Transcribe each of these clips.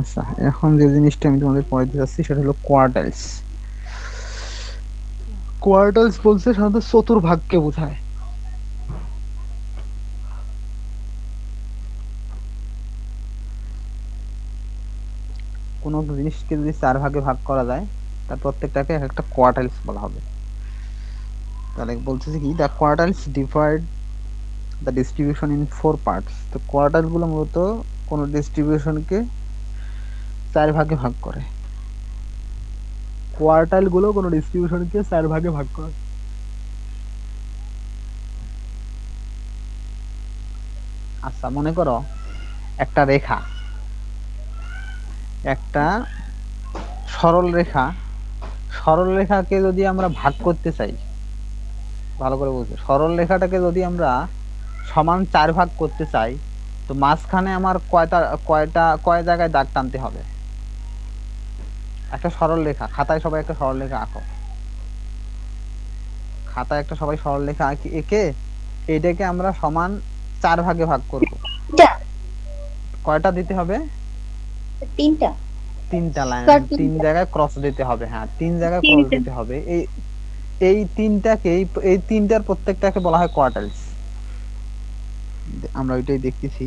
আচ্ছা, এখন যে জিনিসটা আমি তোমাদের পড়াতে যাচ্ছি সেটা হলো কোয়ার্টাইলস। কোয়ার্টাইলস বলতে সাধারণত চতুর্ভাগকে বোঝায়। কোনো জিনিসকে যদি চার ভাগে ভাগ করা যায় তার প্রত্যেকটাকে এক একটা কোয়ার্টাইলস বলা হবে। তাহলে বলতেছে কি, the quartiles divide the distribution in four parts. তো কোয়ার্টাইল গুলো মূলত কোনো ডিস্ট্রিবিউশনকে চার ভাগে ভাগ করে। কোয়ার্টাইল গুলো কোনো ডিস্ট্রিবিউশনকে চার ভাগে ভাগ করে। আচ্ছা, মনে করো একটা রেখা, একটা সরল রেখা, সরল রেখাকে যদি আমরা ভাগ করতে চাই, ভালো করে বুঝো, সরল রেখাটাকে যদি আমরা সমান চার ভাগ করতে চাই, তো মাঝখানে আমার কয় জায়গায় দাগ টানতে হবে? একটা সরল রেখা, খাতায় সবাই একটা সরল রেখা আঁকো। খাতায় একটা সবাই সরল রেখা এঁকে এইটাকে আমরা সমান চার ভাগে ভাগ করব। কয়টা দিতে হবে? তিনটা। তিনটা লাইন, তিন জায়গায় ক্রস দিতে হবে। হ্যাঁ, তিন জায়গায় ক্রস দিতে হবে। এই এই তিনটাকে এই তিনটার প্রত্যেকটাকে বলা হয় কোয়ার্টাইলস। আমরা ওইটাই দেখতেছি।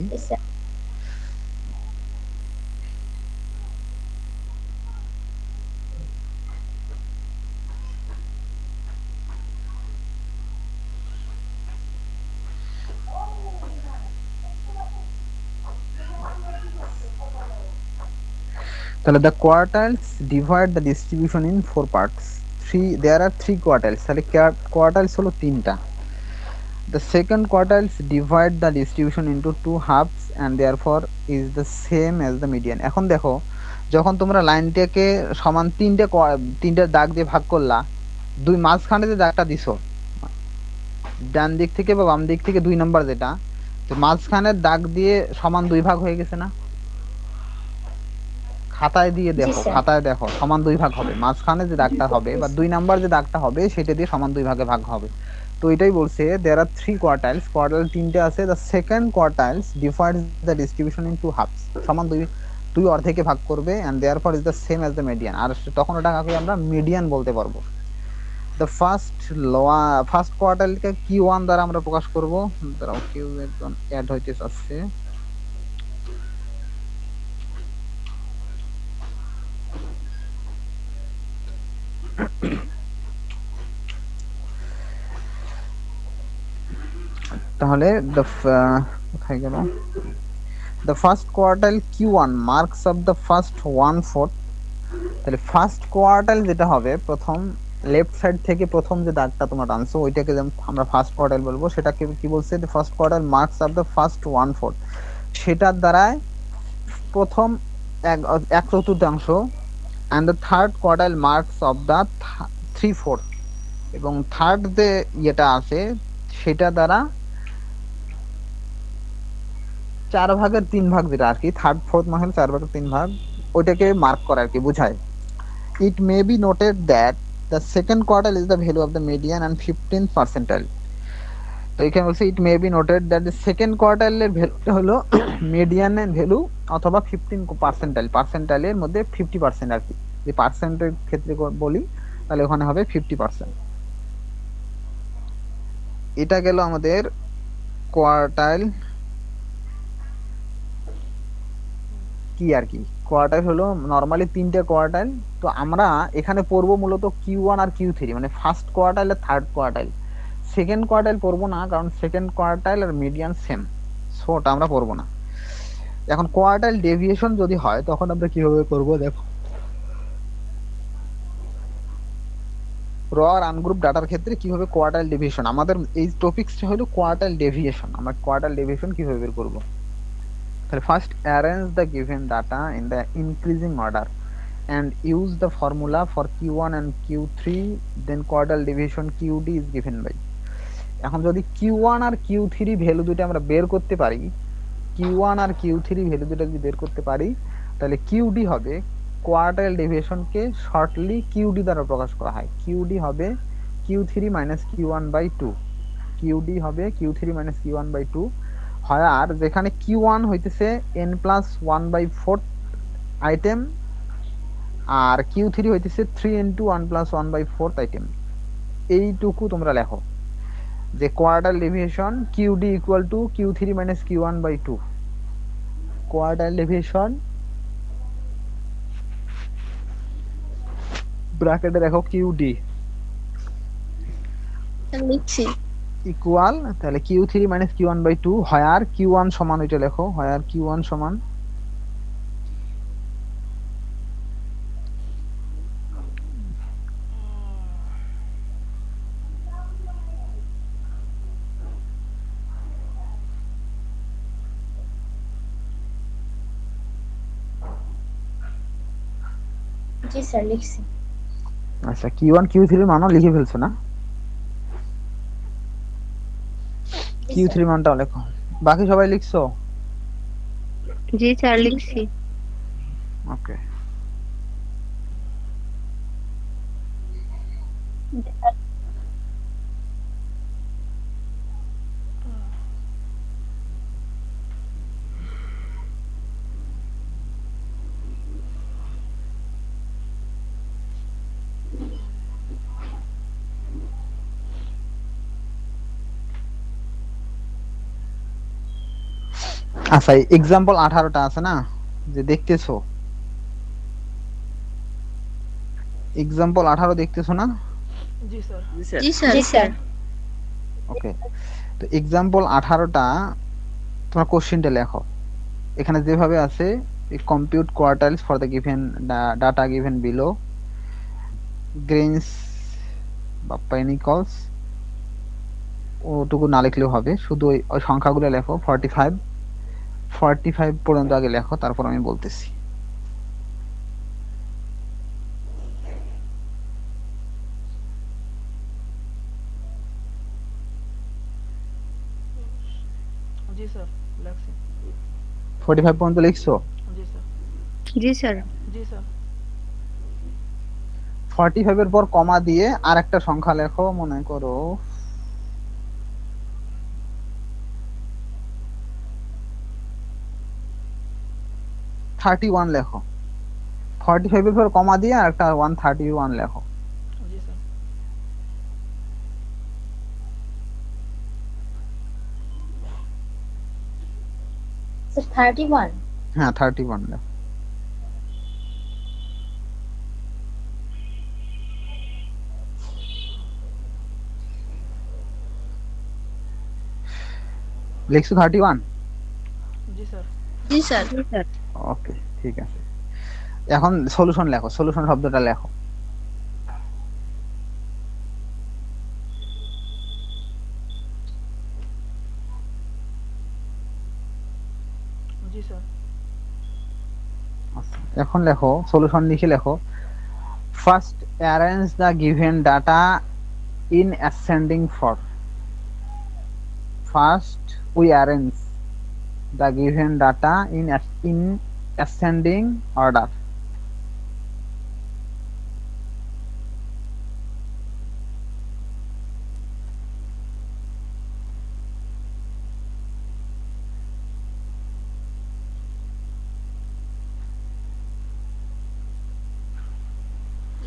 তাহলে the quartiles divide the distribution in four parts. There are three quartiles. তাহলে quartiles হলো তিনটা। The second quartiles divide the distribution into two halves and therefore is the same as the median. এখন দেখো, যখন তোমরা লাইনটাকে সমান তিনটা দাগ দিয়ে ভাগ করলা, দুই মাঝখানে যে দাগটা দিছো ডান দিক থেকে বা বাম দিক থেকে, দুই নাম্বার যেটা, তো মাঝখানের দাগ দিয়ে সমান দুই ভাগ হয়ে গেছে না? খাতায় দিয়ে দেখো, খাতায় দেখো সমান দুই ভাগ হবে, মাঝখানে যে দাগটা হবে বা দুই নাম্বার যে দাগটা হবে সেটা দিয়ে সমান দুই ভাগে ভাগ হবে। তো এটাই বলছে there are three quartiles, quartile তিনটে আছে। the second quartiles divides the distribution in two halves, সমান দুই দুই অর্ধেকে ভাগ করবে and therefore is the same as the median, আর তখন ওটাকে আমরা মিডিয়ান বলতে পারবো। the first কোয়ার্টাইলকে Q1 দ্বারা আমরা প্রকাশ করব। দাঁড়াও, কেউ একজন অ্যাড হইতে চাচ্ছে। তাহলে কোথায় গেল? the first quartile Q1 marks of the first 1/4। তাহলে ফার্স্ট কোয়ার্টাইল যেটা হবে, প্রথম লেফট সাইড থেকে প্রথম যে দাগটা তোমরা টানছো ওইটাকে আমরা ফার্স্ট কোয়ার্টাইল বলবো। সেটাকে কি বলছে? the first quartile marks of the first 1/4, সেটার দ্বারায় প্রথম এক চতুর্থাংশ, and the third quartile marks of the 3/4, এবং থার্ড যে ইয়েটা আছে সেটা দ্বারা চার ভাগের তিন ভাগ, যেটা আর কি থার্ড ফোর্থ মানে চার ভাগের তিন ভাগ, ওইটাকে মার্ক করা আর কি বোঝায়। It may be noted that the second quartile is the value of the median and 15th percentile. তো এখানে বলছে it may be noted that the second কোয়ার্টাইলের ভ্যালুটা হলো মিডিয়ানের ভ্যালু অথবা 15 পার্সেন্টাইলের মধ্যে 50% আর কি। যে পার্সেন্টের ক্ষেত্রে বলি তাহলে ওখানে হবে 50%। এটা গেল আমাদের কোয়ার্টাইল কি আর কি। কোয়ার্টাইল হলো নরমালি তিনটে কোয়ার্টাইল। তো আমরা এখানে পড়বো মূলত Q1 আর Q3, মানে ফার্স্ট কোয়ার্টাইল আর থার্ড কোয়ার্টাইল। সেকেন্ড কোয়ার্টাইল পড়বো না, কারণ সেকেন্ড কোয়ার্টাইল আর মিডিয়ান সেম, সো ওটা আমরা পড়বো না। এখন কোয়ার্টাইল ডেভিয়েশন যদি হয় তখন আমরা কিভাবে করবো দেখো। র আর আনগ্রুপ ডাটার ক্ষেত্রে কিভাবে কোয়ার্টাইল ডেভিয়েশন, আমাদের এই টপিকসটা হলো কোয়ার্টাইল ডেভিয়েশন। আমরা কোয়ার্টাইল ডেভিয়েশন কিভাবে বের করবো? তাহলে first arrange the given data in the increasing order and use the formula for Q1 and Q3, then quartile deviation QD is given by। এখন যদি Q1 আর Q3 ভ্যালু দুটো আমরা বের করতে পারি, Q1 আর Q3 ভ্যালু দুটো যদি বের করতে পারি, তাহলে QD হবে, কোয়ার্টাইল ডেভিয়েশনকে শর্টলি QD দ্বারা প্রকাশ করা হয়। QD হবে Q3 minus Q1 by 2, QD হবে Q3 minus Q1 by 2, হয় আর যেখানে Q1 হইতেছে n plus 1 by 4 আইটেম আর Q3 হইতেছে 3 into 1 plus 1 by 4 আইটেম। এইটুকু তোমরা লেখো যে quartile deviation QD equal to Q3 minus Q1 by 2, quartile deviation ব্র্যাকেটে দেখো QD লিখছি। ইকুয়াল তাহলে Q3 minus Q1 by 2 হয় আর Q1 সমান, ওইটা লেখো হয় আর Q1 সমান জি স্যার লিখছি। আচ্ছা Q1 Q3 এর মানও লিখে ফেলছো না? জি Q3 স্যার। মানটাও লেখো। বাকি সবাই লিখছো? জি স্যার লিখছি। ওকে। আচ্ছা এক্সাম্পল 18টা আছে না যে দেখতেছো, এক্সাম্পল 18 দেখতেছো না? জি স্যার। জি স্যার। জি স্যার। ওকে, তো এক্সাম্পল 18টা তোমার কোশ্চেনটা লেখো। এখানে যেভাবে আছে compute quartiles for the given data given below, grains বা পেনিকলস ওটুকু না লিখলেও হবে, শুধু ওই সংখ্যাগুলো লেখো। 45 পর্যন্ত আগে লেখো, তারপর আমি বলতেছি। জি স্যার লেখছি। 45 পর্যন্ত লিখছো? জি স্যার। জি স্যার। জি স্যার। 45 এর পর কমা দিয়ে আর একটা সংখ্যা লেখো, মনে করো 31 লেখো। 45 এর পর কমা দিয়ে আর একটা 131 লেখো। জি স্যার। স্যার 31। হ্যাঁ 31 লেখো। লিখছো 31? জি স্যার। জি স্যার। জি স্যার। ওকে ঠিক আছে, এখন সলিউশন লেখো, সলিউশন শব্দটা লেখো। জি স্যার। আচ্ছা, এখন লেখো সলিউশন লিখে লেখো first arrange the given data in ascending for. First we arrange the given data in ascending order.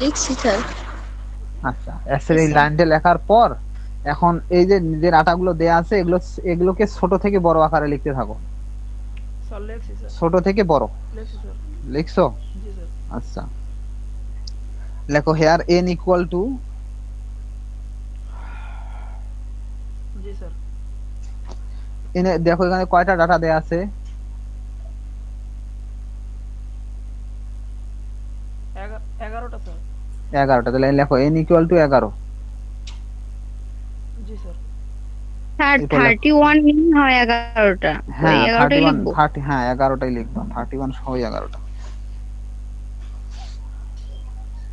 লিখছি স্যার। আচ্ছা এই লাইনটা লেখার পর এখন এই যে যে ডাটাগুলো দেয়া আছে এগুলোকে ছোট থেকে বড় আকারে লিখতে থাকো। স্যার লেখছি স্যার। ছোট থেকে বড় লেখছি স্যার। লিখছো? জি স্যার। আচ্ছা লেখো হেয়ার n ইকুয়াল টু, জি স্যার। এনে দেখো এখানে কয়টা ডাটা দেয়া আছে? 11টা স্যার। 11টা। তাহলে লেখো n ইকুয়াল টু 11। জি স্যার। স্যার এরপর লেখো 31 মিন হয় 11টা, তো এই হ্যাঁ 11টাই 31 লিখবো। 30 হ্যাঁ 11টাই লিখবা, 31 সহ 11টা।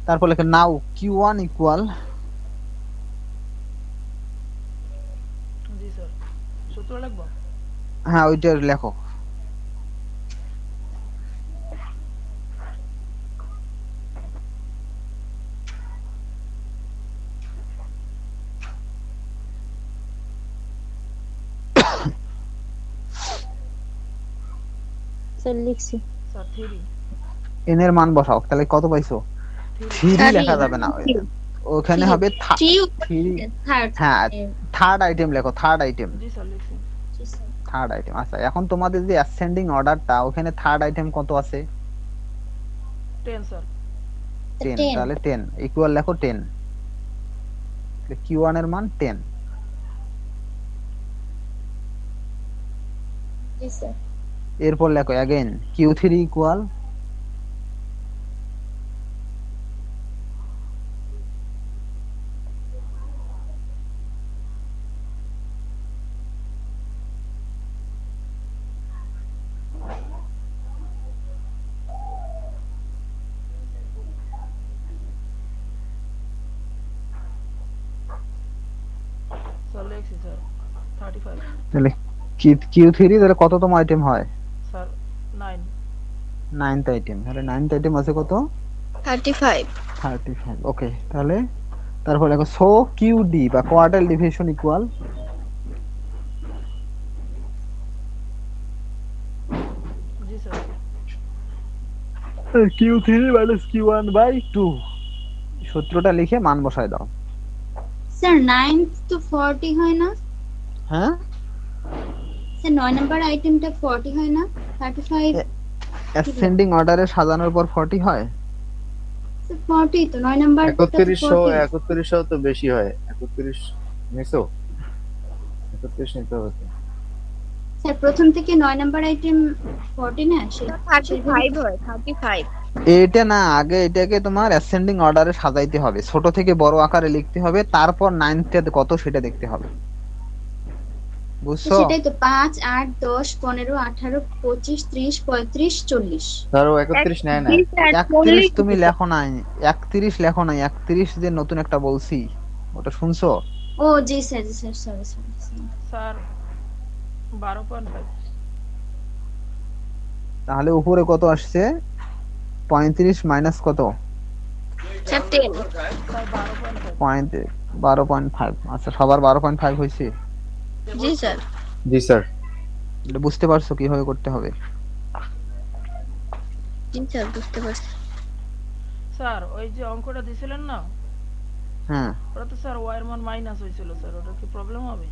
তারপর লেখো নাও q1 ইকুয়াল, জি স্যার। সূত্র লিখবো? হ্যাঁ ওইটা লেখো। স্যার লিখছি। স্যার 3 এন এর মান বসাও, তাহলে কত পাইছো? 3 3 লেখা যাবে না, ওখানে হবে থ্রি 3। থার্ড। হ্যাঁ, থার্ড আইটেম লেখো, থার্ড আইটেম, জি স্যার লিখছি। জি স্যার। Third item. আচ্ছা, এখন তোমাদের যে অ্যাসেন্ডিং অর্ডারটা, ওখানে থার্ড আইটেম কত আছে? 10 স্যার। 10, 10। তাহলে 10 ইকুয়াল লেখো 10, Q1 এর মান 10। জি স্যার। এরপর লেখো অ্যাগেন Q3 ইকুয়াল স্যার লিখছি স্যার 35। তাহলে Q3 তাহলে কততম আইটেম হয়? স্যার 9। 9th item. তাহলে 9th আইটেম আছে কত? 35। 35। ওকে, তাহলে তারপর লেখো সো QD বা কোয়ার্টাইল ডিভিশন ইকুয়াল জি sir. Q3 minus Q1 by 2। সূত্রটা লিখে মান বসায় দাও। স্যার 9 তো 40 হয় না? হ্যাঁ, স্যার 9 নাম্বার আইটেমটা 40 হয় না? 35 অ্যাসেন্ডিং অর্ডারে সাজানোর পর 40 হয়। স্যার 40 তো 9 নাম্বার তো 40। 3100 তো বেশি হয়। 31 নিছো? 31 নিতে হবে তো। স্যার প্রথম থেকে 9 নাম্বার আইটেম 40 না? সে 35 হয়, 35। এটা না, আগে এটাকে তোমার অ্যাসেন্ডিং অর্ডারে সাজাইতে হবে, ছোট থেকে বড় আকারে লিখতে হবে, তারপর 9th কত সেটা দেখতে হবে, বুঝছো? সেটাই তো 5 8 10 15 18 25 30 35 40। ধরো 31 নেয় না। জি স্যার, 31 তুমি 40 লেখো নাই, 31 লেখো নাই, 31 যে নতুন একটা বলছি ওটা শুনছো? ও জি স্যার, জি স্যার, সরি সরি। স্যার 12.5। তাহলে উপরে কত আসছে? 35 মাইনাস কত? স্যার 10। স্যার 12.5। পয়েন্ট 12.5। আচ্ছা, সবার 12.5 হয়েছে? জি স্যার। জি স্যার। এটা বুঝতে পারছো কিভাবে করতে হবে? জি স্যার, বুঝতে পারছি। স্যার ওই যে অঙ্কটা দিছিলেন না, হ্যাঁ, ওটা তো স্যার ওয়াই এর মান মাইনাস হয়েছিল স্যার, ওটা কি প্রবলেম হবে?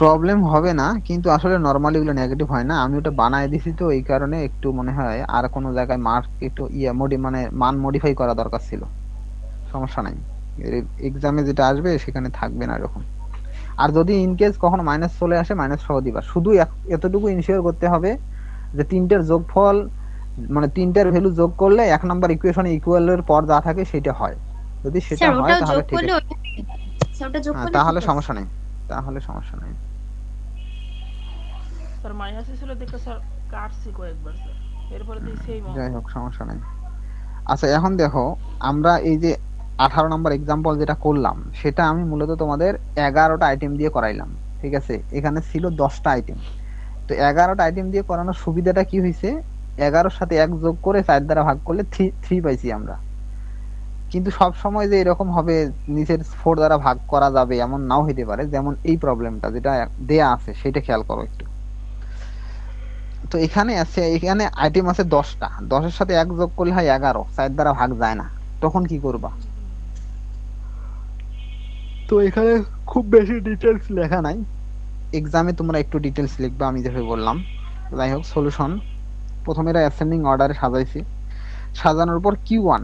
প্রবলেম হবে না, কিন্তু আসলে নরমালি এগুলো নেগেটিভ হয় না, আমি ওটা বানায় দিছি তো এই কারণে একটু মনে হয় আর কোনো জায়গায় মার্ক একটু মানে মান মডিফাই করা দরকার ছিল। সমস্যা নাই, এক্সামে যেটা আসবে সেখানে থাকবে না এরকম। আর যদি ইন কেস কখনো মাইনাস চলে আসে, মাইনাস সহ দিবা, শুধু এতটুকু ইনশিওর করতে হবে যে তিনটার যোগফল, মানে তিনটার ভ্যালু যোগ করলে 1 নম্বর ইকুয়েশনে ইকুয়ালের পর যা থাকে সেটা হয়। যদি সেটা স্যার হয় ওটাও তাহলে যোগ ঠিক করলে আছে। স্যার ওটা যোগ হ্যাঁ, করলে তাহলে ঠিক আছে। সমস্যা নেই, তাহলে সমস্যা নেই। স্যার মাইনাস ছিল দেখে স্যার কাটছি কয়েকবার স্যার, এরপরে দিয়ে সেই যাই হোক, সমস্যা নেই। আচ্ছা, এখন দেখো, আমরা এই যে 18 নম্বর এক্সাম্পল যেটা করলাম, সেটা আমি মূলত তোমাদের 11টা আইটেম দিয়ে করাইলাম, ঠিক আছে? এখানে ছিল 10টা আইটেম। তো 11টা আইটেম দিয়ে করানোর সুবিধাটা কি হয়েছে, 11-র সাথে 1 যোগ করে 4 দ্বারা ভাগ করলে 3 পাইছি আমরা। কিন্তু সব সময় যে এরকম হবে নিচের 4 দ্বারা ভাগ করা যাবে এমন নাও হইতে পারে, যেমন এই প্রবলেমটা যেটা দেয়া আছে সেটা খেয়াল করো একটু। তো এখানে আছে, এখানে আইটেম আছে 10টা, 10-এর সাথে 1 যোগ করলে হয় 11, 4 দ্বারা ভাগ যায় না, তখন কি করবা? তো এখানে খুব বেশি ডিটেলস লেখা নাই, এক্সামে তোমরা একটু ডিটেলস লিখবা আমি যেভাবে বললাম। যাই হোক, সলিউশন প্রথমে এরা অ্যাসেন্ডিং অর্ডারে সাজাইছি, সাজানোর পর Q1,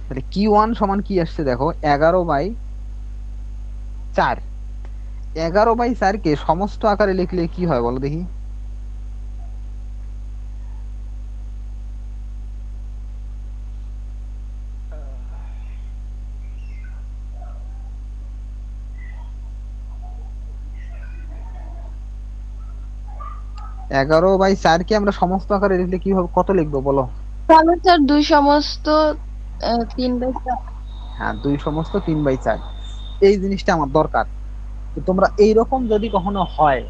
তাহলে Q1 সমান কি আসছে দেখো, 11/4। 11/4 কে সমস্ত আকারে লিখলে কি হয় বলো দেখি? এগারো বাই 4 কে আমরা সমস্ত আকারে লিখলে কি হবে, কত লিখবো বলো? তাহলে স্যার 2 সমস্ত 3/4। হ্যাঁ, 2 সমস্ত 3/4। এই জিনিসটা আমার দরকার। তো তোমরা এইরকম যদি কখনো হয়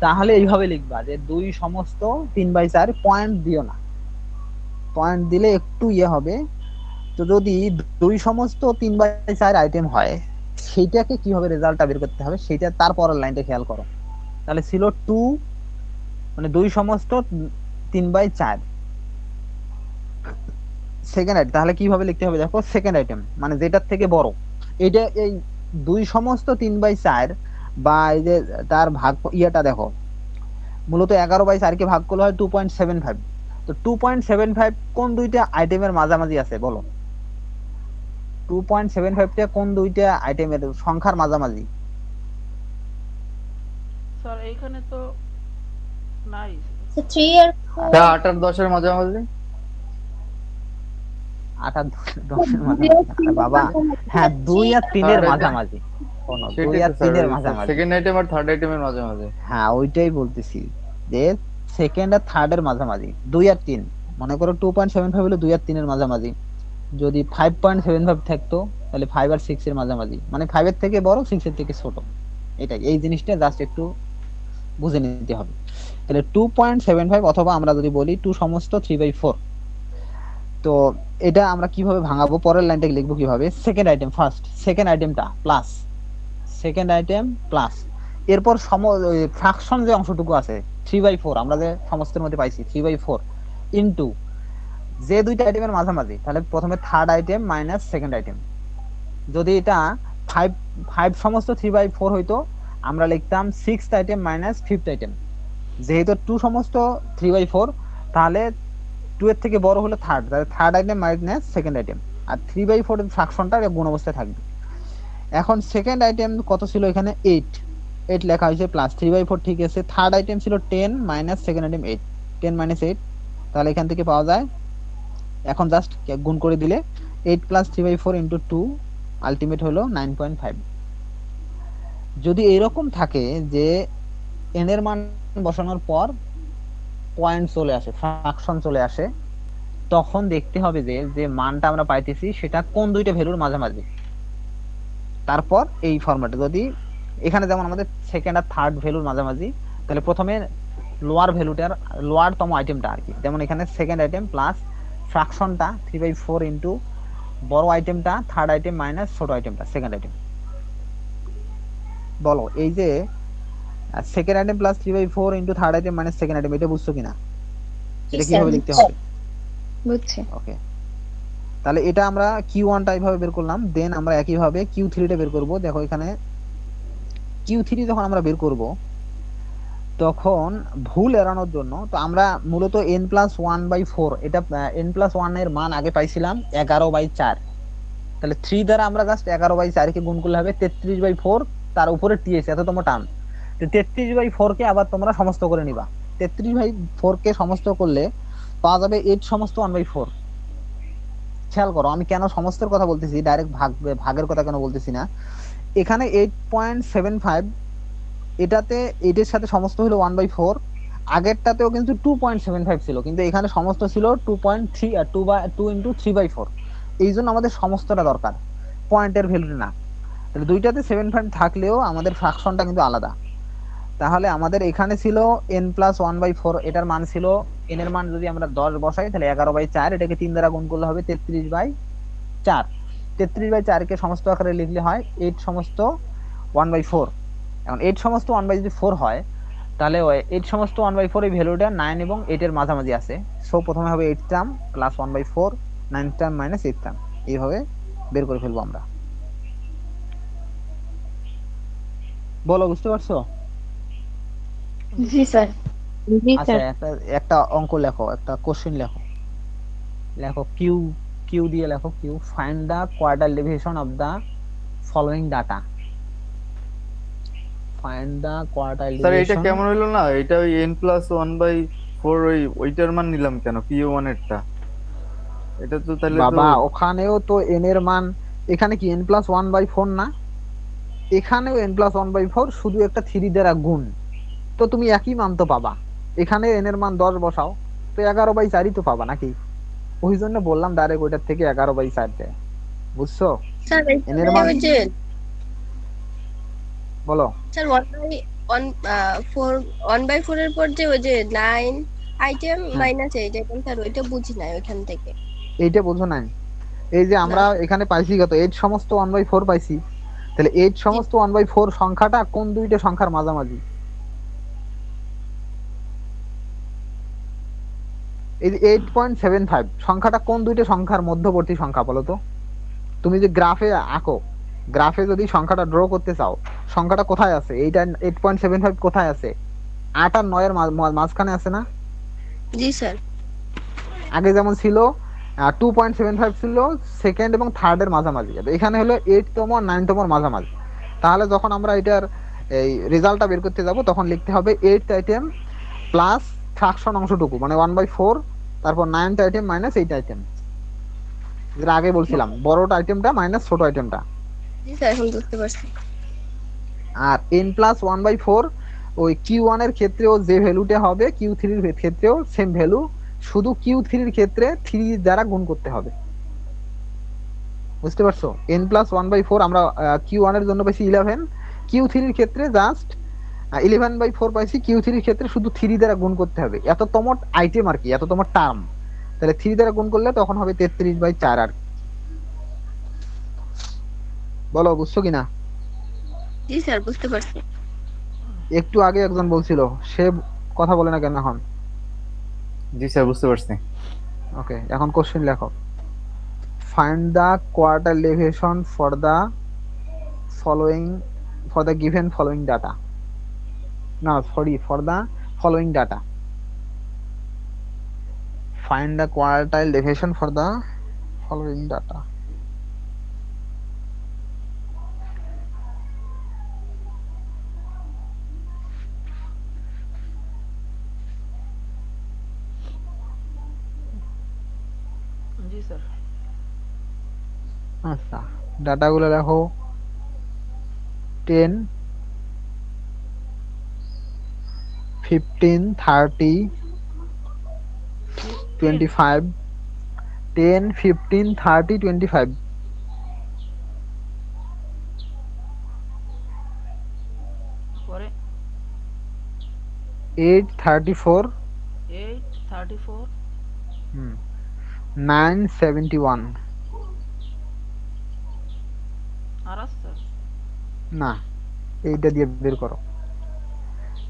তাহলে এইভাবে লিখবা যে 2 সমস্ত 3/4, পয়েন্ট দিও না, পয়েন্ট দিলে একটু হবে। তো যদি 2 সমস্ত 3/4 আইটেম হয়, সেইটাকে কিভাবে রেজাল্টটা বের করতে হবে সেটা তারপরের লাইনটা খেয়াল করো। তাহলে ছিল 2 মানে 2 সমস্ত 3/4 সেকেন্ড আইটেম। তাহলে কিভাবে লিখতে হবে দেখো, সেকেন্ড আইটেম মানে যেটার থেকে বড়, এইটা এই 2 সমস্ত 3/4 বা এই যে তার ভাগ ইয়াটা দেখো, মূলত 11/4 কে ভাগ করলে হয় 2.75। তো 2.75 কোন দুইটা আইটেমের মাঝামাঝি আছে বলো? 2.75 টা কোন দুইটা আইটেমের সংখ্যার মাঝামাঝি? স্যার এইখানে তো নাই। 3 আর 4 তা 8 আর 10 এর মাঝামাঝি। 8 আর 10 এর মাঝামাঝি? আরে বাবা, হ্যাঁ 2 আর 3 এর Third item। মাঝামাঝি। শোনো, 2 সেটাই আর তো 3 এর স্যার, মাঝামাঝি। সেকেন্ড আইটেম আর থার্ড আইটেমের মাঝামাঝি। হ্যাঁ ওইটাই বলতেছি, যে সেকেন্ড আর থার্ড এর মাঝামাঝি 2 আর 3। মনে করো 2.75 হলো 2 আর 3 এর মাঝামাঝি। যদি 5.75 থাকতো তাহলে 5 আর 6 এর মাঝামাঝি, মানে 5 এর থেকে বড় 6 এর থেকে ছোট। এটাই, এই জিনিসটা জাস্ট একটু বুঝে নিতে হবে। তাহলে 2.75 অথবা আমরা যদি বলি 2 সমস্ত 3/4। তো এটা আমরা কিভাবে ভাঙাবো, পরের লাইনটাকে লিখবো কিভাবে, সেকেন্ড আইটেম ফার্স্ট, সেকেন্ড আইটেমটা প্লাস সেকেন্ড আইটেম প্লাস, এরপর ফ্র্যাকশন যে অংশটুকু আছে 3/4 আমরা যে সমস্তের মধ্যে পাইছি 3/4 ইনটু যে দুইটা আইটেমের মাঝামাঝি, তাহলে প্রথমে third item minus second item. যদি এটা 5 সমস্ত 3/4 হইতো, আমরা লিখতাম 6th item minus 5th item. যেহেতু 2 সমস্ত 3/4, তাহলে 2 এর থেকে বড় হলে থার্ড, তাহলে third item minus second item, আর 3/4 এর ফ্র্যাকশনটা গুণ অবস্থায় থাকবে। এখন সেকেন্ড আইটেম কত ছিল এখানে, 8 লেখা হয়েছে প্লাস 3/4, ঠিক আছে। থার্ড আইটেম ছিল 10 মাইনাস সেকেন্ড আইটেম 8, 10 মাইনাস 8, তাহলে এখান থেকে পাওয়া যায়, এখন জাস্ট গুণ করে দিলে 8 প্লাস 3/4 ইন্টু 2 আলটিমেট হলো 9.5। যদি এইরকম থাকে যে n এর মান বসানোর পর পয়েন্ট চলে আসে, ফ্র্যাকশন চলে আসে, তখন দেখতে হবে যে যে মানটা আমরা পাইতেছি সেটা কোন দুইটা ভ্যালুর মাঝামাঝি। তারপর এই ফরম্যাটে যদি এখানে যেমন আমাদের সেকেন্ড আর থার্ড ভ্যালুর মাঝামাঝি, তাহলে প্রথমে লোয়ার ভ্যালুটার লোয়ার তম আইটেমটা আর কি, যেমন এখানে সেকেন্ড আইটেম প্লাস ফ্র্যাকশনটা 3/4 ইন্টু বড় আইটেমটা থার্ড আইটেম মাইনাস ছোট আইটেমটা সেকেন্ড আইটেম। বলো এই যে second item plus 3/4 into third item minus second item, এটা বুঝছো কিনা? এটা কিভাবে লিখতে হবে? বুঝছি। ওকে, তাহলে এটা আমরা Q1 টা এইভাবে বের করলাম, দেন আমরা একইভাবে Q3 টা বের করব। দেখো এখানে Q3 যখন আমরা বের করব, তখন ভুল এড়ানোর জন্য তো আমরা মূলত n+1/4, এটা n+1 এর মান আগে পাইছিলাম 11/4, তাহলে 3 দ্বারা আমরা জাস্ট 11/4 কে গুণ করলে হবে 33/4, তার উপরে ts এততম টার্ম। তো 33/4 কে আবার তোমরা সমস্ত করে নিবা, 33/4 কে সমস্ত করলে পাওয়া যাবে 8 সমস্ত 1/4। খেয়াল করো আমি কেন সমস্তের কথা বলতেছি, ডাইরেক্ট ভাগের কথা কেন বলতেছি না। এখানে 8.75, এটাতে 8 এর সাথে সমস্ত হলো 1/4, আগেরটাতেও কিন্তু 2.75 ছিল, কিন্তু এখানে সমস্ত ছিল 2.3 আর 2 ইন্টু 3/4। এই জন্য আমাদের সমস্তটা দরকার, পয়েন্টের ভ্যালুটা না। তাহলে দুইটাতে 7 থাকলেও আমাদের ফ্র্যাকশনটা কিন্তু আলাদা। তাহলে আমাদের এখানে ছিল n+1/4, এটার মান ছিল, n এর মান যদি আমরা 10 বসাই তাহলে 11/4, এটাকে 3 দ্বারা গুণ করলে হবে 33/4। 33/4 কে সমস্ত আকারে লিখলে হয় 8 সমস্ত 1/4। এখন 8 সমস্ত 1/4 হয়, তাহলে 8 সমস্ত 1/4 এই ভ্যালুটা 9 এবং 8 এর মাঝামাঝি আছে। সো প্রথমে হবে 8 term plus 1/4, 9 term minus 8 term, এইভাবে বের করে ফেলবো আমরা। বলো বুঝতে পারছো? জি স্যার। জি আচ্ছা স্যার। একটা অঙ্ক লেখো, একটা কোশ্চেন লেখো, লেখো কিউ, কিউ দিয়ে লেখো Q, find the quarter deviation of the following data. Find the quarter sir এটা ডেভিয়েশন। কেমন হইলো না, এটা ওই n+1/4 ওইটার মান নিলাম কেন, Q1 এরটা? এটা তো তাহলে তো বাবা ওখানেও তো n এর মান, এখানে কি n+1/4 না, এখানেও n+1/4, শুধু একটা 3 দ্বারা গুণ, তো তুমি একই মান তো পাবা। এখানে n এর মান 10 বসাও তো 11/4 তো পাবা নাকি? ওই জন্য বললাম ডাইরেক্ট ওইটার থেকে 11/4 দেয়, বুঝছো? স্যার n এর মান ওই যে বলো। স্যার 1/4 এর পর যে ওই যে 9 আইটেম মাইনাস 8 আইটেম, স্যার ওইটা বুঝি নাই ওইখান থেকে। এইটা বোঝো নাই? এই যে আমরা এখানে পাইছি কত, 8 সমস্ত 1/4 পাইছি, তাহলে 8 সমস্ত 1/4 সংখ্যাটা কোন দুইটা সংখ্যার মাঝামাঝি? এই যে 8.75 সংখ্যাটা কোন দুইটা সংখ্যার মধ্যবর্তী সংখ্যা বলো তো? তুমি যে গ্রাফে আঁকো, গ্রাফে যদি সংখ্যাটা ড্র করতে চাও, সংখ্যাটা কোথায় আছে? এইটা 8.75 কোথায় আছে? 8 আর 9 এর মাঝখানে আছে না? জি স্যার। আগে যেমন ছিল 2.75 ছিল সেকেন্ড এবং থার্ড এর মাঝামাঝি, এখানে হলো 8তম আর 9তম মাঝামাঝি। তাহলে যখন আমরা এটার এই রেজাল্টটা বের করতে যাব তখন লিখতে হবে 8th আইটেম প্লাস ফ্র্যাকশন অংশটুকু মানে 1/4, তারপর 9th item minus 8th item, যেটা আগে বলছিলাম বড়টা আইটেমটা মাইনাস ছোট আইটেমটা। জি স্যার, এখন বুঝতে পারছি। আর n প্লাস 1/4 ওই Q1 এর ক্ষেত্রেও যে ভ্যালুটা হবে Q3 এর ক্ষেত্রেও সেম ভ্যালু, শুধু Q3 এর ক্ষেত্রে 3 দ্বারা গুণ করতে হবে। বুঝতে পারছো? n প্লাস 1/4 আমরা Q1 এর জন্য পাইছি 11, Q3 এর ক্ষেত্রে জাস্ট 11/4 পাইছি, Q3 এর ক্ষেত্রে শুধু 3 দ্বারা গুণ করতে হবে। এততম আইটেম আর কি, এততম টার্ম, তাহলে 3 দ্বারা গুণ করলে তখন হবে 33/4 আর কি। বলো বুঝছো কিনা? জি স্যার, বুঝতে পারছি। একটু আগে একজন বলছিল, সে কথা বলে না কেন এখন? জি স্যার, বুঝতে পারছি। ওকে, এখন কোশ্চেন লেখো। Find the quarter deviation for the following for the given following data. No, sorry, for the following data. Find the quartile deviation for the following data. G sir. আচ্ছা, ডাটাগুলো লেখো। 10, 15, 30, 25, 10, 15, 30, 25, পরে 8, 34, 8, 34, 9, 71। আর আছে স্যার? না, এইটা দিয়ে বের করো,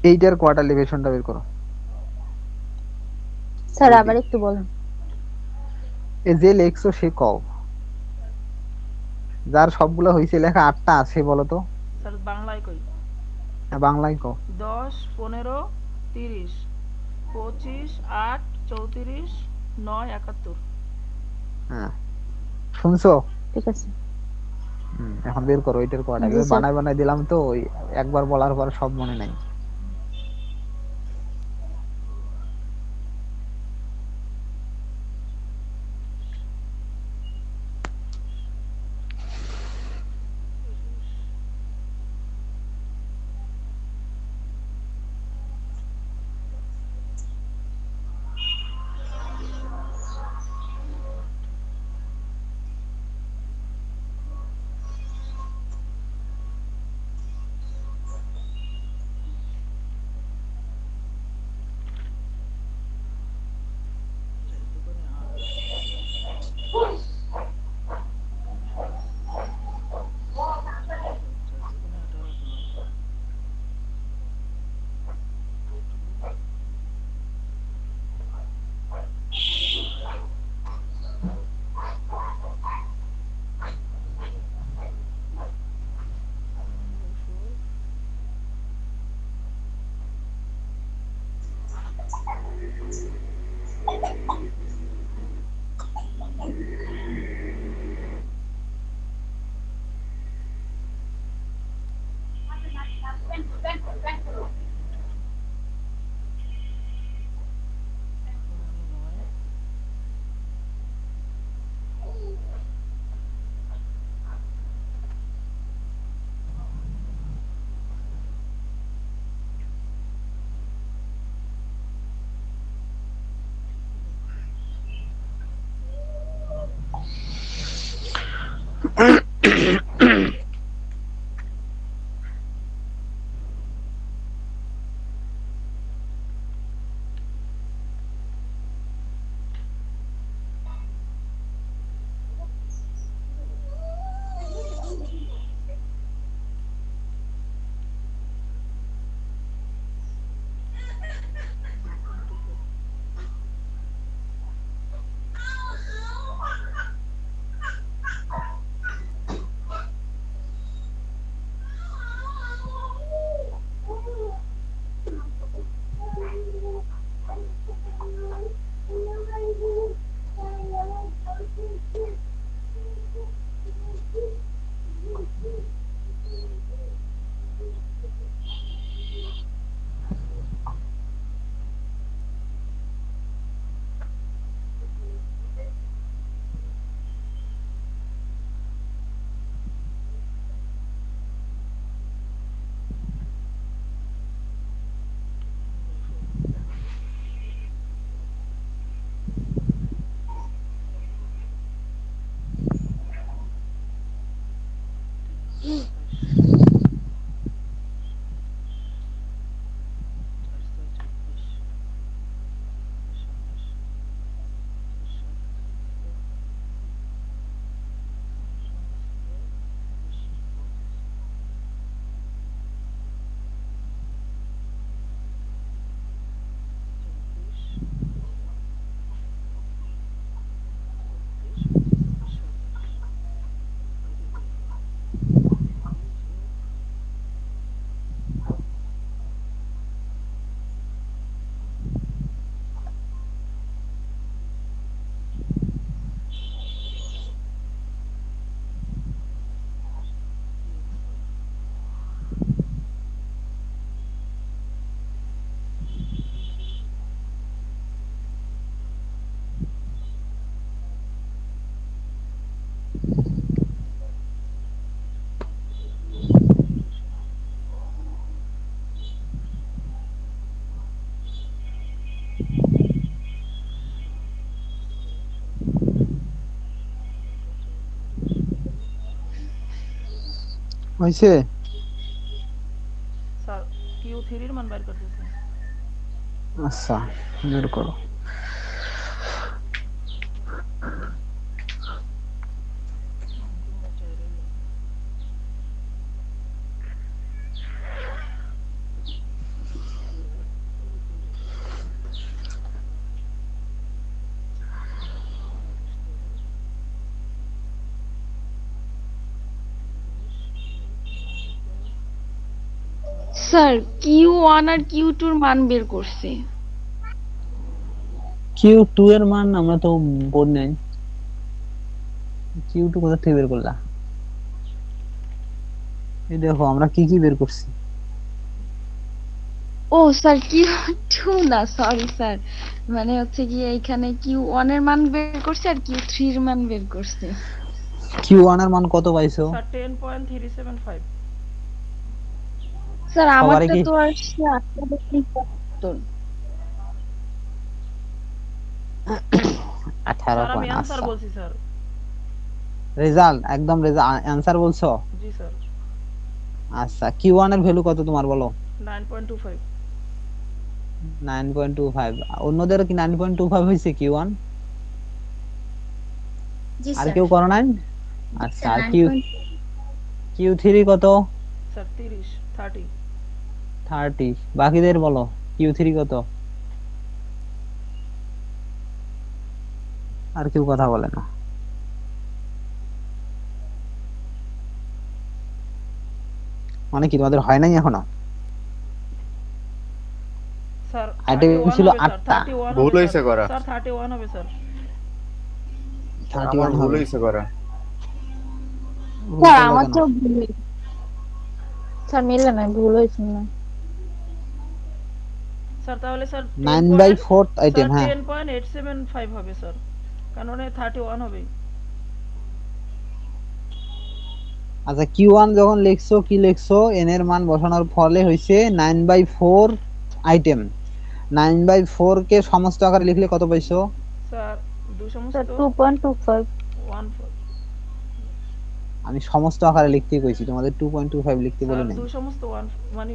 এইটার কোয়ার্টার ডেভিয়েশনটা বের করো। স্যার আবার একটু বলুন। এ যে লেখছো সে কও, যার সবগুলো হয়েছে লেখা 8টা সে বলো তো। স্যার বাংলায় কই? বাংলায় কও। 10, 15, 30, 25, 8, 34, 9, 71। হ্যাঁ, শুনছো? ঠিক আছে। এখন বের করো ওইটার কোয়ার্টার। জি স্যার। বানাই বানাই দিলাম তো, ওই একবার বলার পর সব মনে নাই। হয়েছে? স্যার Q3 এর মান বের করতেছি। আচ্ছা, বের করো। স্যার Q1 আর Q2 এর মান বের করছি। Q2 এর মান আমরা তো বোর্ড নাই। Q2 কোথা থেকে বের করলা? এই দেখো আমরা কি কি বের করছি। ও স্যার Q2 না, সরি স্যার, মানে হচ্ছে কি এইখানে Q1 এর মান বের করছি আর Q3 এর মান বের করছি। Q1 এর মান কত পাইছো? স্যার 10.375। স্যার সবারই আমারটা কি তো আসছে 18.75। স্যার আমি 18 অ্যানসার আচ্ছা, বলছি স্যার। রেজাল্ট একদম অ্যানসার বলছো? জি স্যার। আচ্ছা, Q1 এর ভ্যালু কত তোমার বলো? 9.25। 9.25। অন্যদের কি 9.25 হয়েছে Q1? জি আর স্যার। কেউ করো নাই? জি আচ্ছা, স্যার, আর 9.2। Q3 কত? স্যার 30। 30। বাকিদের বলো Q3 কত? আর কেউ কথা বলে না। মানে কি তোমাদের হয় নাই এখনো? স্যার আইটেম 31 ছিল হবে স্যার, 8টা, 31 ভুল হবে স্যার। হয়েছে করা। স্যার 31 হবে স্যার। আমার 31 ভুল হবে। হয়েছে করা। ভুল স্যার করলো কেন? আমারটাও ভুল হয়েছে। স্যার মিলে নাই, ভুল হয়েছে না। স্যার তাহলে স্যার 9/4 আইটেম, হ্যাঁ। 10.875 হবে স্যার, কারণ 31 হবে। আচ্ছা, Q1 যখন লিখছো কি লিখছো? n এর মান বসানোর ফলে হইছে 9/4 আইটেম। 9/4 কে সমস্ত আকারে লিখলে কত পাইছো? স্যার 2 স্যার সমস্ত 2.25। 1 আমি সমস্ত আকারে লিখতে কইছি, তোমাদের 2.25 লিখতে বলি স্যার নাই। 2 সমস্ত 1 মানে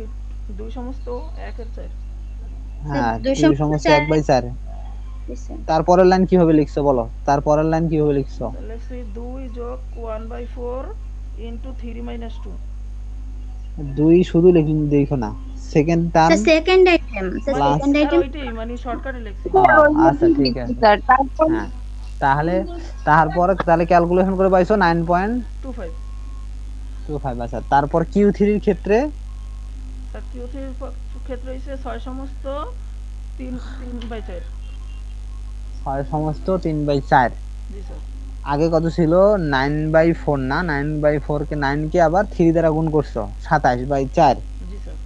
2 সমস্ত 1 এর 4। স্যার হ্যাঁ, 2 2 সমস্ত 4। 1/4। জি স্যার। তারপরের লাইন কিভাবে লিখছো বলো? তারপরের লাইন কিভাবে লিখছো? তাহলে 2 যোগ 1/4 ইনটু 3 - 2। 2 শুধু দেখো না, second term sir second item, sir মানে প্লাস। Second sir item. ওইটাই মানে শর্টকাটে লিখছি। স্যার ওই আচ্ছা, মতোই ঠিক লিখছি আছে। স্যার, তারপর হ্যাঁ, তাহলে তারপরে তাহলে ক্যালকুলেশন করে পাইছো 9.25। 25। আচ্ছা, তারপর Q3 এর ক্ষেত্রে স্যার Q3 এর ক্ষেত্রে হইছে 6 সমস্ত 3/4। 6 সমস্ত 3/4। জি স্যার। আগে কত ছিল? 9/4 না? 9/4 কে 9 কে আবার 3 দ্বারা গুণ করছো, 27/4। জি স্যার।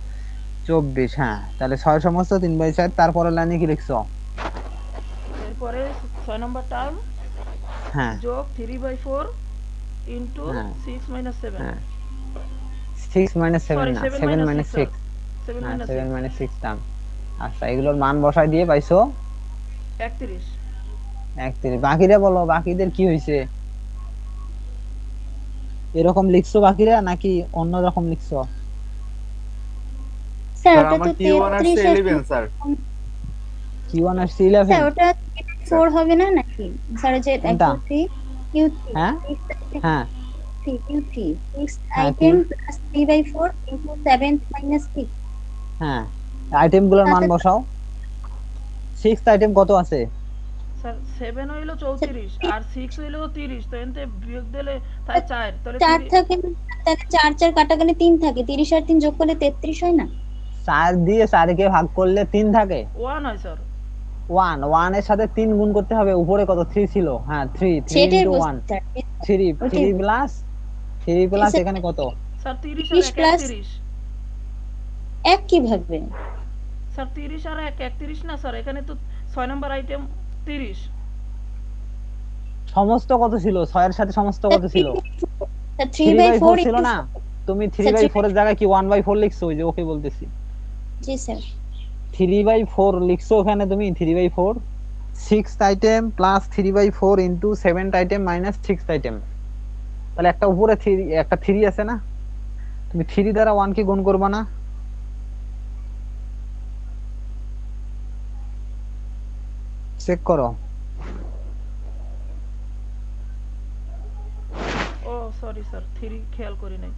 24। হ্যাঁ, তাহলে 6 সমস্ত 3/4। তারপরের লাইনে কি লিখছো? এরপরে 6 নম্বর টার্ম হ্যাঁ, যোগ 3/4 ইনটু হ্যাঁ, 6 - 7। হ্যাঁ। 6 - 7 সরি না, 7 7 - 6 - স্যার, 6। 7 হ্যাঁ, - 7 6 - 6 টার্ম। আচ্ছা, এগুলোর মান বসাই দিয়ে পাইছো 31। 31। বাকিরা বলো, বাকিদের কি হয়েছে? এরকম লিখছো বাকিরা নাকি অন্য রকম লিখছো? স্যার স্যার ওটা আমার তো Q1 আসছে 33 11 স্যার। Q1 আসছে স্যার 11। ওটা স্যার 4 হবে না নাকি? স্যার যে 1 কোনটা? 2 3 Q3, হ্যাঁ, 6 আইটেম, হ্যাঁ, 3 Q3, 6 হ্যাঁ, কি? Item plus 3/4 into 7 - 6। হ্যাঁ, আইটেম গুলোর মান তাতে বসাও। 6 আইটেম কত আছে? স্যার 7 হইল 34 আর 6 হইল 30, তো এনতে বিয়োগ দিলে তাই 4, তাহলে 4 30। থাকে না? তাহলে 4 4 কাটা গেলে 3 থাকে, 30 আর 3 যোগ করলে 33 হয় না? 4 দিয়ে 4 কে ভাগ করলে 3 থাকে। 1 হয় স্যার। 1 এর সাথে 3 গুণ করতে হবে। উপরে কত 3 ছিল? হ্যাঁ, 3 সেটাই ইনটু বলছি 1। স্যার। 3 ওইটাই বলছি। প্লাস 3 প্লাস স্যার এখানে কত? স্যার 30 আর 30 1 প্লাস 31। 1 কিভাবে? স্যার 30 আর 1 31 না স্যার, এখানে তো 6 নম্বর আইটেম 30। সমস্ত কত ছিল 6 এর সাথে সমস্ত কত ছিল? স্যার 3/4 3/4 ছিল একটু না? তুমি স্যার 3/4 এর জায়গায় কি 1/4 লিখছো? ওই যে ওকে বলতেছি জি স্যার 3/4 লিখছো ওখানে তুমি 3/4 6th item plus 3/4 into 7th item minus 6th item. তাহলে একটা উপরে 3 একটা 3 আছে না, তুমি 3 দ্বারা 1 কে গুণ করবা না? চেক করো। ও সরি স্যার 3 খেয়াল করি নাই।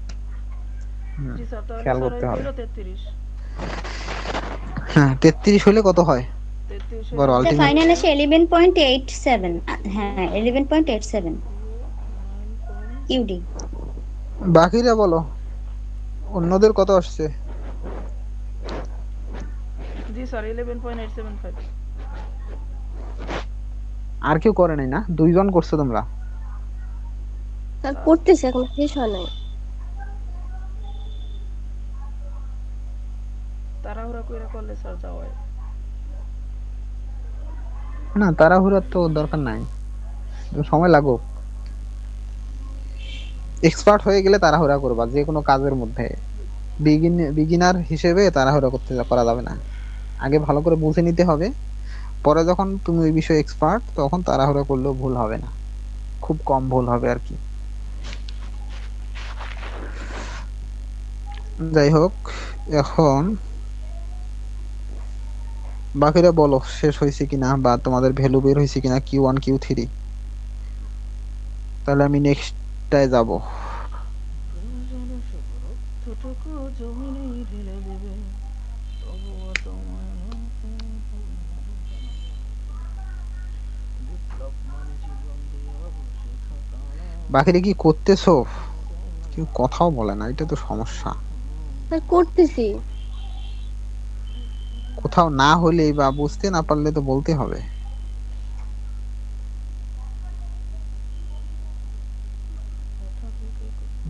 হুম, জি স্যার তাহলে খেয়াল স্যার করতে হবে। হইলো 33। হ্যাঁ 33 হলে কত হয়? 33 বড় হইলো স্যার আলটিমেট ফাইনাল আসে 11.87 হ্যাঁ 11.87 ইউডি। বাকিরা বলো অন্যদের কত আসছে? জি স্যার 11.875। আর কেউ করে নাই না? দুইজন করছো তোমরা? স্যার করতেছে এখন শেষ হয় নাই। তাড়াহুড়া কইরা করলে স্যার যাওয়ায়। না তাড়াহুড়ার তো দরকার নাই, সময় লাগুক। এক্সপার্ট হয়ে গেলে তাড়াহুড়া করবা যে কোনো কাজের মধ্যে। বিগিনার হিসেবে তাড়াহুড়া করা যাবে না। আগে ভালো করে বুঝে নিতে হবে, পরে যখন তুমি ওই বিষয়ে এক্সপার্ট তখন তাড়াহুড়া করলেও ভুল হবে না, খুব কম ভুল হবে আর কি। যাই হোক, এখন বাকিরা বলো শেষ হয়েছে কিনা বা তোমাদের ভ্যালু বের হয়েছে কিনা Q1 Q3। তাহলে আমি নেক্সটটায় যাব। রক্তটুকু জমিনেই ঢেলে দেবে তবুও তোমায় বিপ্লব মানে জীবন দেওয়া বসে থাকা না। বাকিরা কি করতেছো? কেউ কথাও বলে না, এটা তো সমস্যা। স্যার করতেছি। কোথাও না হলে বা বুঝতে না পারলে তো বলতে হবে।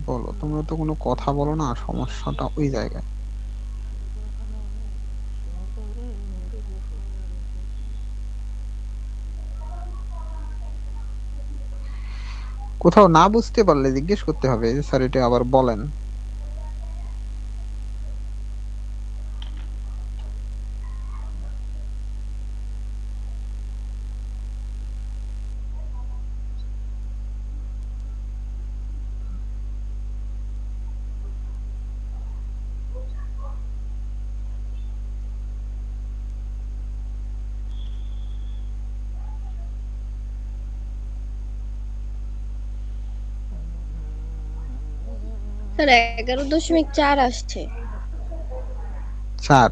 বলো, তোমরা তো কোনো কথা বলো না, সমস্যাটা ওই জায়গায়। কোথাও না বুঝতে পারলে জিজ্ঞেস করতে হবে যে স্যার এটা আবার বলেন। স্যার 11.4 আসছে। 4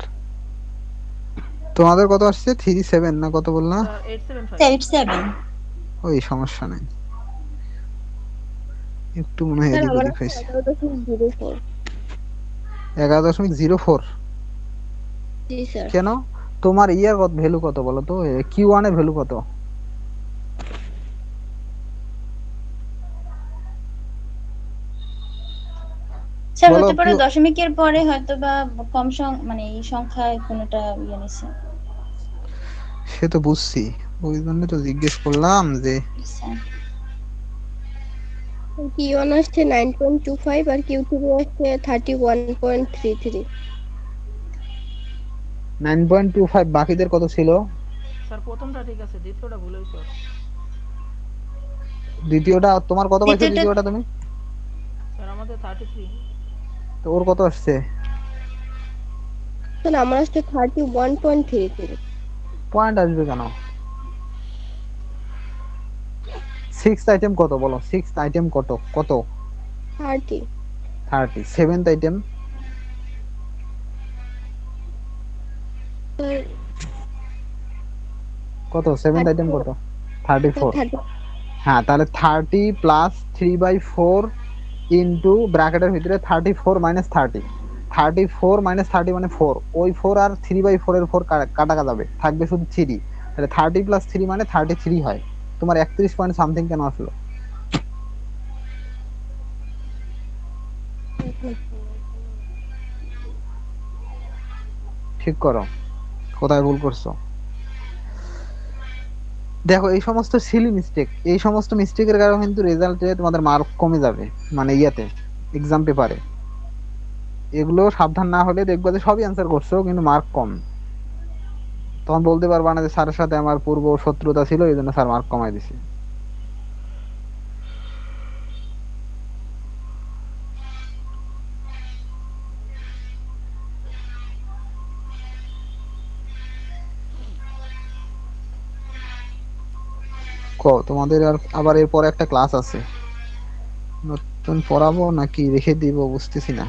তোমাদের কত আসছে? 37 না কত বললা? স্যার 875। 77 ওই সমস্যা নাই, একটু মনে হয় স্যার এদিক আমার ওদিক আসছে হয়েছে। 11.04। 11.04। জি স্যার। কেন? তোমার ইয়ার কত ভ্যালু কত বলো তো? Q1 এর ভ্যালু কত? স্যার বলো হতে পারে Q। দশমিকের পরে হয়তো বা কম মানে এই সংখ্যায় কোনটা ইয়ে নিছে। সে তো বুঝছি, ওই জন্য তো জিজ্ঞেস করলাম যে স্যার Q1 আসছে 9.25 আর Q3 আসছে 31.33। 9.25। বাকিদের কত ছিল? স্যার প্রথমটা ঠিক আছে, দ্বিতীয়টা ভুল হয়েছে। দ্বিতীয়টা তোমার কত পাইছো? দ্বিতীয়টা দ্বিতীয়টা তুমি? স্যার আমাদের 33। তো ওর কত আসছে? স্যার আমার আসছে 31.33। পয়েন্ট আসবে কেন? 6th আইটেম কত বলো? 6th আইটেম কত কত? 30। 30। 7th আইটেম স্যার কত? 7th item 34। কত? 34। 30। হ্যাঁ তাহলে 30 প্লাস 3/4 ইন্টু ব্র্যাকেটের ভিতরে 34 মাইনাস 30। 34 মাইনাস 30 মানে 4। ওই 4 আর 3/4 এর 4 কাটা যাবে, থাকবে শুধু 3। তাহলে 30 প্লাস 3 মানে 33 হয়। তোমার 31 পয়েন্ট সামথিং কেন আসলো? ঠিক করো, কোথায় ভুল করছো? দেখো এই সমস্ত সিলি মিস্টেক, এই সমস্ত মিস্টেকের কারণে কিন্তু রেজাল্টে তোমাদের মার্ক কমে যাবে, মানে ইয়াতে এক্সাম পেপারে। এগুলো সাবধান না হলে দেখবা যে সবই অ্যান্সার করছো কিন্তু মার্ক কম। তখন বলতে পারবা না যে স্যারের সাথে আমার পূর্ব শত্রুতা ছিল এই জন্য স্যার মার্ক কমাই দিছে। তোমাদের আর আবার এরপরে একটা ক্লাস আছে, নতুন পড়াবো নাকি রেখে দিব বুঝতেছি না।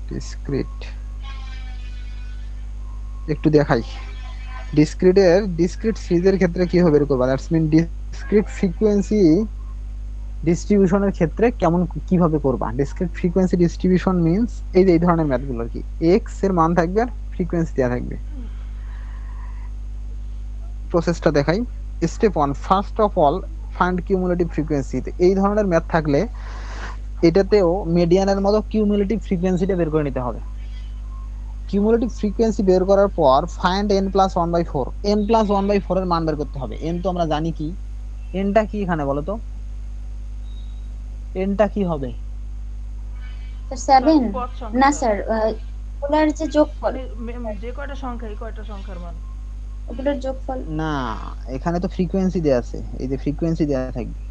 ডিসক্রিট একটু দেখাই। ডিসক্রিট সিরিজের ক্ষেত্রে কি হবে বের করবা, দ্যাটস মিন ডিসক্রিট ফ্রিকোয়েন্সি ডিস্ট্রিবিউশনের ক্ষেত্রে কেমন কিভাবে করবা। ডিসক্রিট ফ্রিকোয়েন্সি ডিস্ট্রিবিউশন মিন্স এই যে এই ধরনের ম্যাথগুলো আর কি, এক্স এর মান থাকবে আর ফ্রিকোয়েন্সি দেওয়া থাকবে। প্রসেসটা দেখাই। Step 1, first of all find cumulative frequency. এই ধরনের ম্যাথ থাকলে এটাতেও মিডিয়ানের মতো কিউমুলেটিভ ফ্রিকোয়েন্সিটা বের করে নিতে হবে। কিউমুলেটিভ ফ্রিকোয়েন্সি বের করার পর find n plus 1/4, n plus 1/4 এর মান বের করতে হবে। n তো আমরা জানি কি, nটা কি এখানে বলো তো, nটা কি হবে? স্যার 7 পদ সংখ্যা না স্যার। স্যার, ওগুলার যে যোগফল, যে কয়টা সংখ্যা এই কয়টা সংখ্যার মান। ওগুলোর যোগফল। না, এখানে তো ফ্রিকোয়েন্সি দেয়া আছে, এই যে ফ্রিকোয়েন্সি দেয়া থাকবে।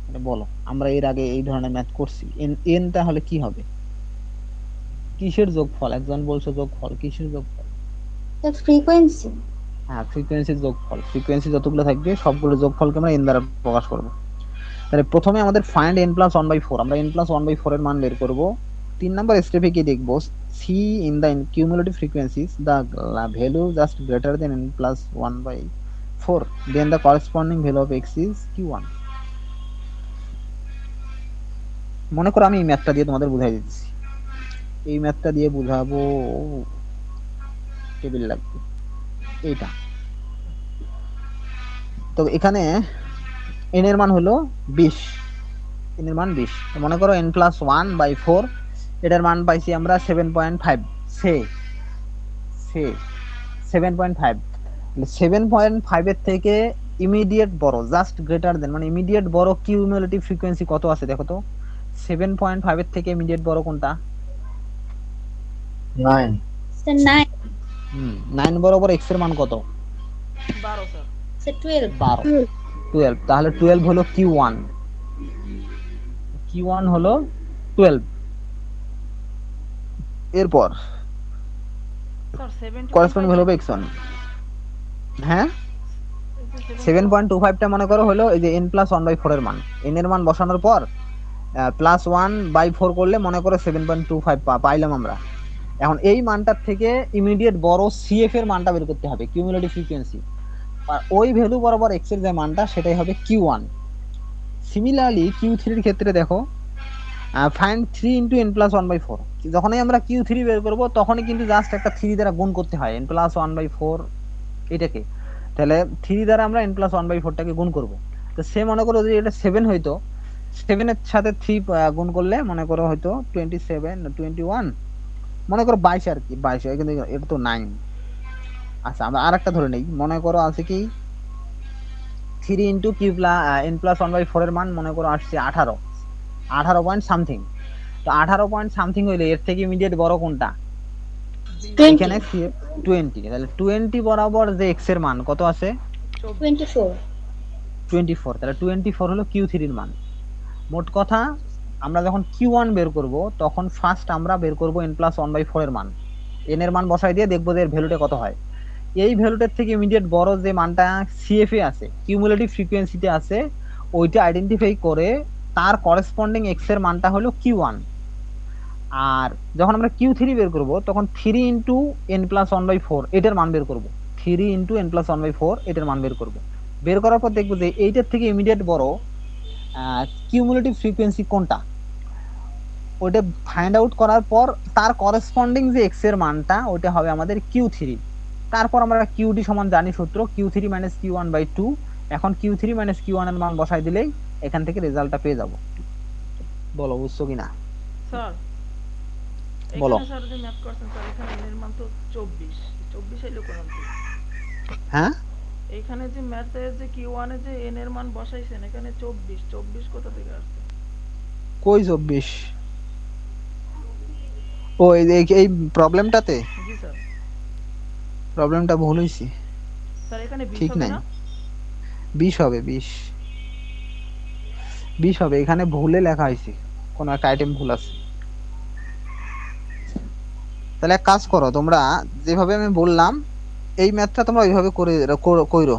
এটা বলো, আমরা এর আগে এই ধরনের ম্যাথ করছি, n তাহলে কি হবে? কিসের যোগফল? একজন বলছো যোগফল, কিসের যোগফল? Sir frequency. হ্যাঁ, ফ্রিকোয়েন্সির যোগফল। ফ্রিকোয়েন্সি যতগুলো থাকবে সবগুলো যোগফলকে আমরা n দ্বারা প্রকাশ করব। তাহলে প্রথমে আমাদের ফাইন্ড n প্লাস 1/4, আমরা n প্লাস 1/4 এর মান বের করব। 3 নাম্বার স্টেপে কি দেখব, see in the cumulative frequencies the value just greater than n plus 1/4, then the corresponding value of x is q1. মনে করো আমি এই ম্যাথটা দিয়ে তোমাদের বুঝাই দিচ্ছি, এই ম্যাথটা দিয়ে বুঝাবো, টেবিল লাগবে এইটা। তো এখানে n এর মান হলো 20, n এর মান 20। তো মনে করো n প্লাস 1/4, এটার মান পাইছি আমরা 7.5, সে 7.5। 7.5 এর থেকে ইমিডিয়েট বড়, জাস্ট গ্রেটার দেন, মানে ইমিডিয়েট বড় কিউমুলেটিভ ফ্রিকোয়েন্সি কত আছে দেখো তো। 7.5 এর থেকে ইমিডিয়েট বড় কোনটা? 9। স্যার 9। 9 বরাবর x এর মান কত? 12 স্যার। স্যার 12। 12। তাহলে 12 হলো q1, q1 হলো 12। এরপর স্যার 70 করেসপন্ডিং ভ্যালু হবে x1। হ্যাঁ, 7.25টা মনে করো হলো এই যে n প্লাস 1/4 এর মান। n এর মান বসানোর পর প্লাস 1/4 করলে মনে করো 7.25 পাইলাম আমরা। এখন এই মানটার থেকে ইমিডিয়েট বড় cf এর মানটা বের করতে হবে, কিউমুলেটিভ ফ্রিকোয়েন্সি। আর ওই ভ্যালু বরাবর x এর যে মানটা সেটাই হবে q1। সিমিলারলি q3 এর ক্ষেত্রে দেখো, ফাইন্ড 3 ইনটু n প্লাস 1/4। যখনই আমরা q3 বের করব তখনই কিন্তু জাস্ট একটা 3 দ্বারা গুণ করতে হয় n প্লাস 1/4 এটাকে। তাহলে 3 দ্বারা আমরা n প্লাস 1/4 টাকে গুণ করব। তো সে মনে করো যে এটা 7 হইতো, 7 এর সাথে 3 গুণ করলে মনে করো হয়তো 27, 21, মনে করো 22 আর কি, 22 হয়, কিন্তু এটা তো 9। আচ্ছা, আমরা আরেকটা ধরে নেই, মনে করো আছে কি 3 into q plus n plus 1/4 এর মান মনে করো আসছে 18 পয়েন্ট সামথিং। তো 18 পয়েন্ট সামথিং হইলে এর থেকে ইমিডিয়েট বড় কোনটা? এখানে 20। তাহলে 20 বরাবর যে x এর মান কত আছে? 24। তাহলে 24 হলো q3 এর মান। মোট কথা আমরা যখন q1 বের করব তখন ফার্স্ট আমরা বের করব n প্লাস 1/4 এর মান। n এর মান বসাই দিয়ে দেখবো যে এর ভ্যালুটা কত হয়। এই ভ্যালুটার থেকে ইমিডিয়েট বড় যে মানটা cf এ আছে, কিউমুলেটিভ ফ্রিকোয়েন্সিতে আছে, ওইটা আইডেন্টিফাই করে তার করেসপন্ডিং x এর মানটা হলো q1। আর যখন আমরা q3 বের করব তখন 3 ইনটু n প্লাস 1/4 এটার মান বের করব। 3 ইনটু n প্লাস 1/4 এটার মান বের করব। বের করার পর দেখবো যে এইটার থেকে ইমিডিয়েট বড় কিউমুলেটিভ ফ্রিকোয়েন্সি কোনটা, ওটা ফাইন্ড আউট করার পর তার করেসপন্ডিং যে x এর মানটা ওটা হবে আমাদের q3। তারপর আমরা qd সমান জানি সূত্র q3 - q1/2। এখন q3 - q1 এর মান বসাই দিলেই এখান থেকে রেজাল্টটা পেয়ে যাব। বলো বুঝছো কিনা? স্যার বলো। এখানে স্যার যে ম্যাথ করছেন স্যার, এখানে n এর মান তো 24 এলো কোন থেকে? হ্যাঁ এইখানে যে ম্যাথে যে Q1 এ যে n এর মান বসাইছেন এখানে 24 কোথা থেকে আসছে? কই 24? ও এই প্রবলেমটাতে জি স্যার। প্রবলেমটা ভুল হয়েছে, স্যার এখানে 20 ঠিক হবে নাই। না? 20 হবে, 20 হবে, এখানে ভুলে লেখা হয়েছে, কোনো একটা আইটেম ভুল আছে। তাহলে এক কাজ করো, তোমরা যেভাবে আমি বললাম এই ম্যাথটা তোমরা ওইভাবে কইরো।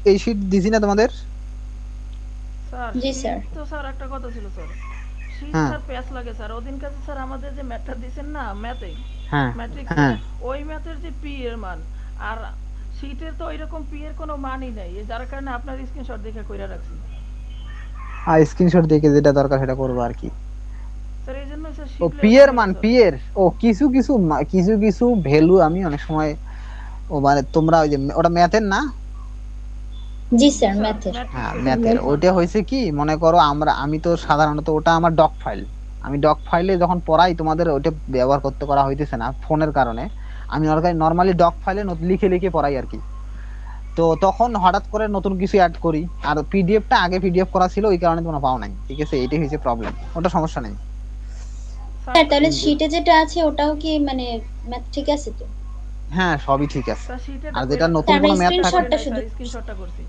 এই শীট দিছি না তোমাদের? স্যার জি, শীত স্যার। তো স্যার একটা কথা ছিল স্যার, শীত হ্যাঁ স্যার প্যাচ লাগে স্যার। ওদিন কাছে স্যার আমাদের যে ম্যাথটা দিয়েছেন না ম্যাথে, হ্যাঁ ম্যাট্রিক্সে, হ্যাঁ ওই ম্যাথের যে পি এর মান আর শীতের তো ওইরকম পি এর কোনো মানই নাই, যার কারণে আপনার স্ক্রিনশট দেখে কইরা রাখছি আর স্ক্রিনশট দেখে যেটা দরকার সেটা করবো আর কি। স্যার। এই জন্য স্যার ও শীত পি লেভেল এর মান, পি এর ও কিছু কিছু ভ্যালু আমি অনেক সময়, ও মানে তোমরা ওই যে ওটা ম্যাথের না, জি স্যার, ম্যাথের। হ্যাঁ ম্যাট্রিক্সের ম্যাথের ওইটা হয়েছে কি মনে করো আমি তো সাধারণত ওটা আমার ডক ফাইল, আমি ডক ফাইলে যখন পড়াই তোমাদের ওইটা ব্যবহার করতে করা হইতেছে না ফোনের কারণে, আমি নর্মালি ডক ফাইলে লিখে লিখে পড়াই আর কি। তো তখন হঠাৎ করে নতুন কিছু অ্যাড করি, আর পিডিএফটা আগে পিডিএফ করা ছিল ওই কারণে তোমরা পাও নাই, ঠিক আছে, এটাই হয়েছে প্রবলেম, ওটা সমস্যা নেই। স্যার তাহলে শীটে যেটা আছে ওটাও কি মানে ম্যাথ ঠিক আছে তো? হ্যাঁ সবই ঠিক আছে, স্যার শীটে আর যেটা নতুন স্যার, কোনো আমি ম্যাথ থাকে স্ক্রিনশটটা শুধু স্ক্রিনশটটা করছি।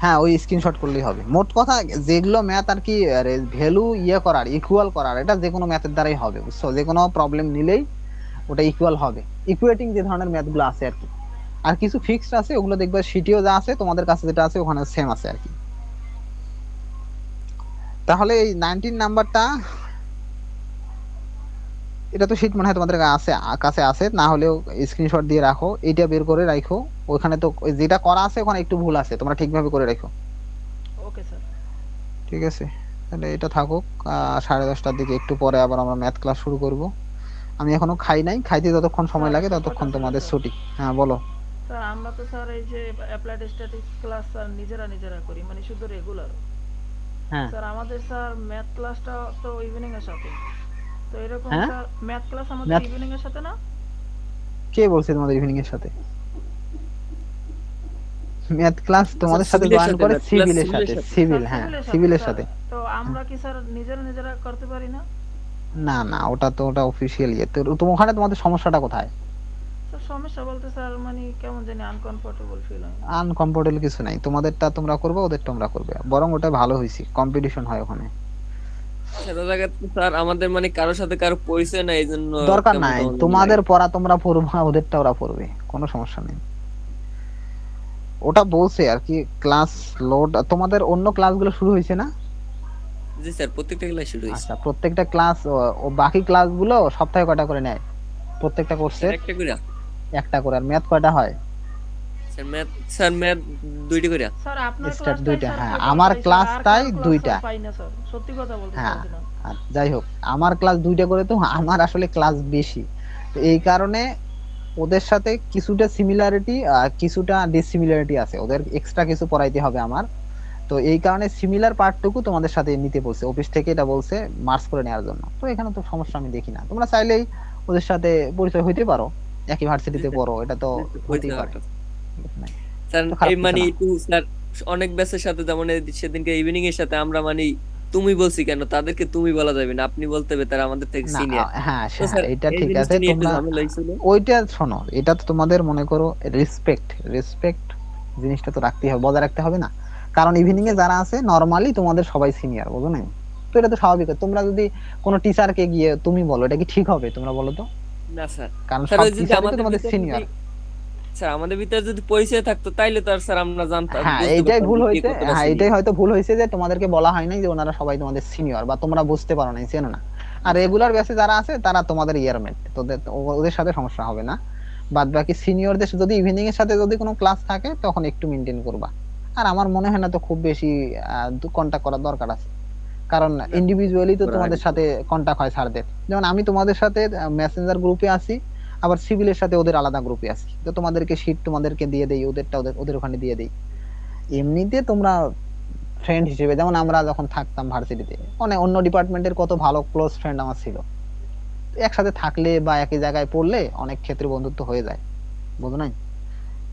হ্যাঁ ওই স্ক্রিনশট করলেই হবে। মোট কথা যেগুলো ম্যাথ আর কি ভ্যালু করার ইকুয়াল করার, এটা যে কোনো ম্যাথের দ্বারাই হবে, বুঝছো, যে কোনো প্রবলেম নিলেই ওটা ইকুয়াল হবে, ইকুয়েটিং যে ধরনের ম্যাথগুলো আছে আর কি। আর কিছু ফিক্সড আছে ওগুলো দেখবে শিটেও যা আছে তোমাদের কাছে যেটা আছে ওখানে সেম আছে আর কি। তাহলে এই 19 নাম্বারটা, এটা তো শীট মনে হয় তোমাদের কাছে আছে, না হলেও স্ক্রিনশট দিয়ে রাখো, এটা বের করে রাখো। ওখানে তো যেটা করা আছে ওখানে একটু ভুল আছে, তোমরা ঠিকভাবে করে রাখো, ওকে স্যার। ঠিক আছে। তাহলে এটা থাকুক, 10:30টার দিকে একটু পরে আবার আমরা ম্যাথ ক্লাস শুরু করব। আমি এখনো খাই নাই, খাইতে যতক্ষণ সময় লাগে ততক্ষণ তোমাদের ছুটি। হ্যাঁ বলো। স্যার আমরা তো স্যার এই যে অ্যাপ্লাইড স্ট্যাটিস্টিক্স ক্লাস স্যার নিজেরা করি, মানে শুধু রেগুলার। হ্যাঁ স্যার আমাদের স্যার ম্যাথ ক্লাসটা তো ইভিনিং এর সাথে, তো এরকম হ্যাঁ স্যার ম্যাথ ক্লাস আমাদের ম্যাথ ইভিনিং এর সাথে না? কে বলছে তোমাদের ইভিনিং এর সাথে? ম্যাথ ক্লাস স্যার তোমাদের সাথে সিভিলের জয়েন সাথে করে ম্যাথ ক্লাস সিভিলের সিভিলের সাথে, সাথে সিভিল, স্যার হ্যাঁ সিভিলের সাথে সিভিলের স্যার। সাথে। তো আমরা কি স্যার নিজেরা করতে পারি না? না না ওটা তো ওটা অফিসিয়াল তো ওখানে তোমাদের সমস্যাটা কোথায়? স্যার সমস্যা বলতে স্যার মানে কেমন জানি আনকমফোর্টেবল ফিল হয়। আনকমফোর্টেবল কিছু নাই, তোমাদেরটা তোমরা করবে, ওদের তোমরা করবে, বরং ওটা ভালো হয়েছে, কম্পিটিশন হয় ওখানে। স্যার ও জায়গায় তো স্যার আমাদের মানে কারোর সাথে কারো পরিচয় নাই, এই জন্য দরকার কেমন নাই, কেমন যেন তোমাদের লাগে। পড়া তোমরা পড়বা, ওদেরটা ওরা পড়বে, কোনো সমস্যা নেই। ওটা বলছে আর কি ক্লাস লোড, তোমাদের অন্য ক্লাসগুলো শুরু হয়েছে না? জি স্যার, প্রত্যেকটা ক্লাস শুরু হয়েছে। আচ্ছা প্রত্যেকটা ক্লাস, ও বাকি ক্লাসগুলো সপ্তাহে কয়টা করে নেয় প্রত্যেকটা কোর্সের? স্যার একটা করে। একটা করে। আর ম্যাথ কয়টা হয়? স্যার ম্যাথ দুইটা করে। স্যার আপনার স্টার ক্লাসটাই দুইটা, স্যার হ্যাঁ পেপার আমার পাই স্যার, আর ক্লাসটাই কারো ক্লাস দুইটা। স্যার পাই না স্যার, সত্যি কথা বলতে হ্যাঁ চাইছিলাম। আর যাই হোক, আমার ক্লাস দুইটা করে, তো আমার আসলে ক্লাস বেশি, তো এই কারণে ওদের সাথে কিছুটা সিমিলারিটি আর কিছুটা ডিসিমিলারিটি আছে, ওদের এক্সট্রা কিছু পড়াইতে হবে আমার। তো এই কারণে সিমিলার পার্টটুকু তোমাদের সাথে নিতে বলছে, অফিস থেকে এটা বলছে মার্কস করে নেওয়ার জন্য। তো এখানে তো সমস্যা আমি দেখি না, তোমরা চাইলেই ওদের সাথে পরিচয় হইতে পারো, একই ভার্সিটিতে পড়ো, এটা তো হইতেই পারে। স্যার তো খারাপ এই কিছু মানে না। একটু স্যার অনেক ব্যাচের সাথে, যেমন সেদিনকে ইভিনিং এর সাথে আমরা মানে তুমি বলছি কেন, তাদেরকে তুমি বলা যাবে না, আপনি বলতে হবে, তারা আমাদের থেকে না সিনিয়র। হ্যাঁ তো স্যার এটা এই ঠিক আছে, জিনিসটা নিয়ে একটু তোমরা ঝামেলা হয়েছিল। ওইটা শোনো, এটা তো তোমাদের মনে করো রেসপেক্ট জিনিসটা তো রাখতেই হবে, বজায় রাখতে হবে না, কারণ ইভিনিং এ যারা আছে নরমালি তোমাদের সবাই সিনিয়র, বুঝো না? তো এটা তো স্বাভাবিক। তোমরা যদি কোনো টিচারকে গিয়ে তুমি বলো, এটা কি ঠিক হবে তোমরা বলো তো? না স্যার, কারণ স্যার সব ওই যদি টিচারই তো আমাদের তোমাদের ভিতরে সিনিয়র। স্যার আমাদের ভিতরে যদি পরিচয় থাকতো তাইলে তো আর স্যার আমরা জানতাম, হ্যাঁ বুঝতে এইটাই পারতাম ভুল যে কে হয়েছে, কতটা হ্যাঁ senior। এটাই হয়তো ভুল হয়েছে যে তোমাদেরকে বলা হয় নাই যে ওনারা সবাই তোমাদের সিনিয়র, বা তোমরা বুঝতে পারো নাই, চেনো না। আর রেগুলার ব্যাচে যারা আছে তারা তোমাদের ইয়ারমেট, ওদের সাথে সমস্যা হবে না। বাদ বাকি সিনিয়রদের যদি ইভিনিং এর সাথে যদি কোনো ক্লাস থাকে তখন একটু মেনটেন করবা। আর আমার মনে হয় না তো খুব বেশি কন্টাক্ট করার দরকার আছে, কারণ ইন্ডিভিজুয়ালি তো করা তোমাদের হয়নি। সাথে কন্টাক্ট হয় স্যারদের, যেমন আমি তোমাদের সাথে মেসেঞ্জার গ্রুপে আছি, আবার সিভিলের সাথে ওদের আলাদা গ্রুপে আছি, তো তোমাদেরকে শীট তোমাদেরকে দিয়ে দেই, ওদেরটা ওদের ওখানে দিয়ে দেই। এমনিতে তোমরা ফ্রেন্ড হিসেবে, যেমন আমরা যখন থাকতাম ভার্সিটিতে, অনেক অন্য ডিপার্টমেন্টের কত ভালো ক্লোজ ফ্রেন্ড আমার ছিল, একসাথে থাকলে বা একই জায়গায় পড়লে অনেক ক্ষেত্রে বন্ধুত্ব হয়ে যায়, বুঝো নাই?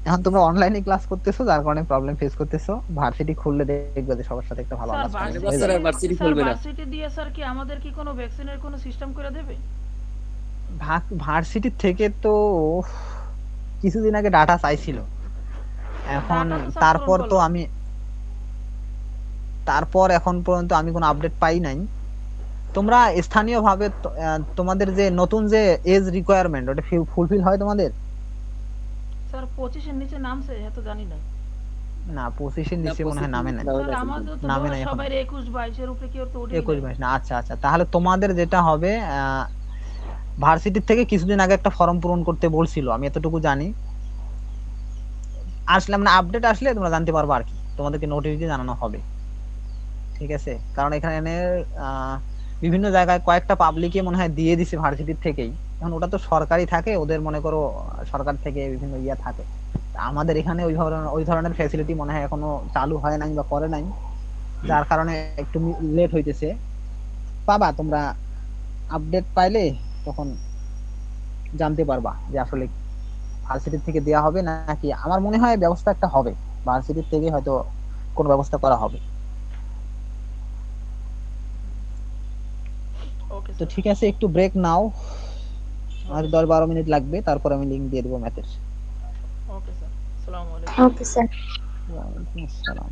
এখন তোমরা অনলাইনে ক্লাস করতেছো, যার কারণে প্রবলেম ফেস করতেছো। ভার্সিটি খুললে দেখবে যে সবার সাথে একটা ভালো স্যার আন্ডারস্ট্যান্ডিং ভার্সিটি- হয়ে স্যার, যাবে। ভার্সিটি স্যার খুলবে না। ভার্সিটি দিয়ে স্যার কি আমাদের কি কোনো ভ্যাকসিনের কোনো সিস্টেম করে দেবে? ভার্সিটি থেকে তো কিছুদিন আগে ডাটা চাইছিল, এখন Data তো স্যার তারপর পূরণ তো করলাম। তারপর এখন পর্যন্ত আমি কোনো আপডেট পাই নাই। তোমরা স্থানীয়ভাবে তোমাদের যে নতুন যে এজ রিকোয়ারমেন্ট ওটা ফুলফিল হয় তোমাদের? স্যার 25 এর নিচে নামছে এত জানি না। না 25-এর নিচে মনে হয় নামে নাই। স্যার আমাদের তো নামে বয়স নাই এখন। সবার 21-22 এর উপরে কি ওর তো ওঠেই 21 নাই। 22 না, আচ্ছা আচ্ছা, তাহলে তোমাদের যেটা হবে ভার্সিটির থেকে কিছুদিন আগে একটা ফর্ম পূরণ করতে বলছিল, আমি এতটুকু জানি। আসলে মানে আপডেট আসলে তোমরা জানতে পারবে আর কি, তোমাদেরকে নোটিফিকেশন জানানো হবে, ঠিক আছে? কারণ এখানে বিভিন্ন জায়গায় কয়েকটা পাবলিকে মনে হয় দিয়ে দিছে ভার্সিটির থেকেই। এখন ওটা তো সরকারি থাকে, ওদের মনে করো সরকার থেকে বিভিন্ন ইয়া থাকে। তা আমাদের এখানে ওই ধরনের ফ্যাসিলিটি মনে হয় এখনো চালু হয় নাই বা করে নাই, যার কারণে একটু লেট হইতেছে। পাবা তোমরা আপডেট পাইলে তখন জানতে পারবা যে আসলে ভার্সিটির থেকে দেয়া হবে নাকি। আমার মনে হয় ব্যবস্থা একটা হবে, ভার্সিটির থেকে হয়তো কোনো ব্যবস্থা করা হবে। ওকে তো স্যার। ঠিক আছে, একটু ব্রেক নাও, আর 10-12 মিনিট লাগবে, তারপর আমি লিংক দিয়ে দেবো ম্যাথের। Okay sir. আসসালামু আলাইকুম। Okay sir. ওয়ালাইকুম আসসালাম।